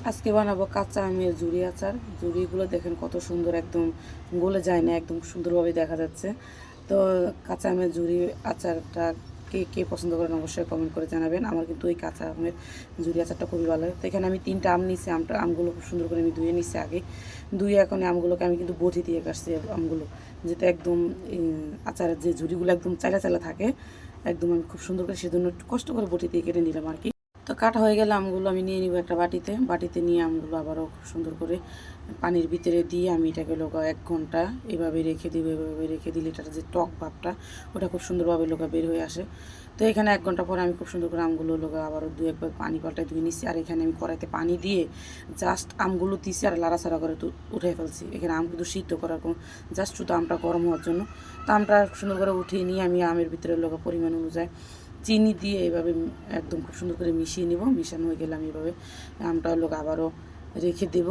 আজকে বানাবো কাঁচা আমের ঝুরি আচার। ঝুরিগুলো দেখেন কত সুন্দর, একদম গলে যায় না, একদম সুন্দরভাবে দেখা যাচ্ছে। তো কাঁচা আমের ঝুরি আচারটা কে কে পছন্দ করেন অবশ্যই কমেন্ট করে জানাবেন। আমার কিন্তু ওই কাঁচা আমের ঝুরি আচারটা খুবই ভালো লাগে। তো এখানে আমি 3টা আম নিয়েছি। আমগুলো খুব সুন্দর করে আমি ধুয়ে নিচ্ছি আগে। ধুয়ে এখন আমগুলোকে আমি কিন্তু বটি দিয়ে কাটছি আমগুলো, যেটা একদম আচারের যে ঝুরিগুলো একদম চালা চালা থাকে, একদম আমি খুব সুন্দর করে সেজন্য একটু কষ্ট করে বটি দিয়ে কেটে নিলাম আর কি। তো কাটা হয়ে গেলে আমগুলো আমি নিয়ে নিব একটা বাটিতে নিয়ে আমগুলো আবারও খুব সুন্দর করে পানির ভিতরে দিয়ে আমি এটাকে লোকা 1 ঘন্টা এভাবে রেখে দিব। এভাবে রেখে দিলে এটার যে টক ভাবটা ওটা খুব সুন্দরভাবে লোকা বের হয়ে আসে। তো এখানে 1 ঘন্টা পরে আমি খুব সুন্দর করে আমগুলো লোকা আবারও 2-1 বার পানি পাল্টায় ধুয়ে নিচ্ছি। আর এখানে আমি কড়াইতে পানি দিয়ে জাস্ট আমগুলো দিচ্ছি আর লাড়াচাড়া করে উঠে ফেলছি। এখানে আম কিন্তু সিদ্ধ করার কোনো, জাস্ট শুধু আমটা গরম হওয়ার জন্য। তো আমটা সুন্দর করে উঠিয়ে নিয়ে আমি আমের ভিতরে লোকা পরিমাণ অনুযায়ী চিনি দিয়ে এইভাবে একদম খুব সুন্দর করে মিশিয়ে নিব। মিশানো হয়ে গেলে আমি এভাবে আমটা লোক আবারও রেখে দেব,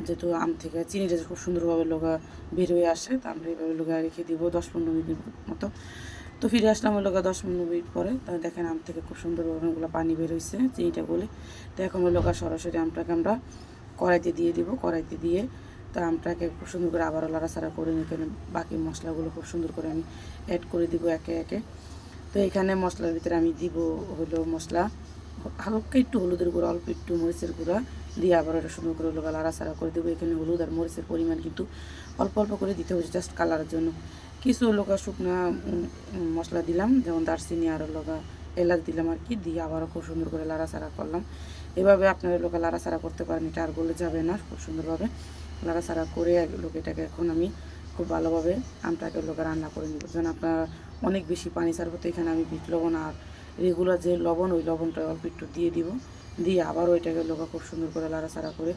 যেহেতু আম থেকে চিনিটা খুব সুন্দরভাবে লোকা বের হয়ে আসে। তো আমরা এইভাবে লোকা রেখে দিব 10-15 মিনিট মতো। তো ফিরে আসলাম ওই লোকা 10-15 মিনিট পরে। তো দেখেন আম থেকে খুব সুন্দরভাবে অনেকগুলো পানি বের হয়েছে চিনিটা গলে। তো এখন ওই লোকা সরাসরি আমটাকে আমরা কড়াইতে দিয়ে দিব। কড়াইতে দিয়ে তো আমটাকে খুব সুন্দর করে আবারও লাড়াচাড়া করে এখানে বাকি মশলাগুলো খুব সুন্দর করে আমি অ্যাড করে দিব একে একে। তো এখানে মশলার ভিতরে আমি দিব হলো মশলা হালকা একটু হলুদের গুঁড়া, অল্প একটু মরিচের গুঁড়া দিয়ে আবার এটা সুন্দর করে লাড়াচাড়া করে দেবো। এখানে হলুদ আর মরিচের পরিমাণ কিন্তু অল্প অল্প করে দিতে হচ্ছে জাস্ট কালারের জন্য। কিছু শুকনা মশলা দিলাম, যেমন দারচিনি আর এলাচ দিলাম আর কি, দিয়ে আবারও খুব সুন্দর করে লাড়াচাড়া করলাম। এভাবে আপনারা লাড়াচাড়া করতে পারেন, এটা আর গলে যাবে না। খুব সুন্দরভাবে লাড়াচাড়া করে এটাকে এখন আমি খুব ভালোভাবে আমটাকে রান্না করে নেব। যেন আপনারা অনেক বেশি পানি ছাড়বো, তো এখানে আমি বিট লবণ আর রেগুলার যে লবণ ওই লবণটা অল্প একটু দিয়ে দিব। দিয়ে আবার ওইটাকে খুব সুন্দর করে লাড়াচাড়া করে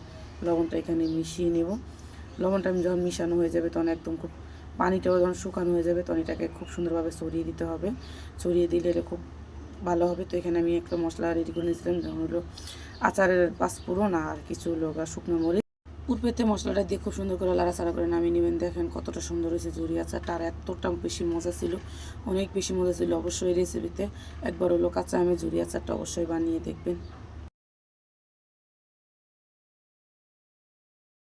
লবণটা এখানে মিশিয়ে নেব। লবণটা আমি যখন মিশানো হয়ে যাবে তখন একদম খুব পানিটাও যখন শুকানো হয়ে যাবে তখন এটাকে খুব সুন্দরভাবে ছড়িয়ে দিতে হবে। ছড়িয়ে দিলে এটা খুব ভালো হবে। তো এখানে আমি একটা মশলা রেডি করে নিয়েছিলাম, যেমন হলো আচারের পাঁচফোড়ন আর কিছু শুকনো মরিচ। পেতে মশলাটা দিয়ে খুব সুন্দর করে লাড়াচাড়া করে নামিয়ে নেবেন। দেখেন কতটা সুন্দর হয়েছে ঝুরি আচারটা, আর এতটা বেশি মজা ছিল, অনেক বেশি মজা ছিল। অবশ্যই রেসিপিতে একবার হলো কাঁচা আমের ঝুরি আচারটা অবশ্যই বানিয়ে দেখবেন।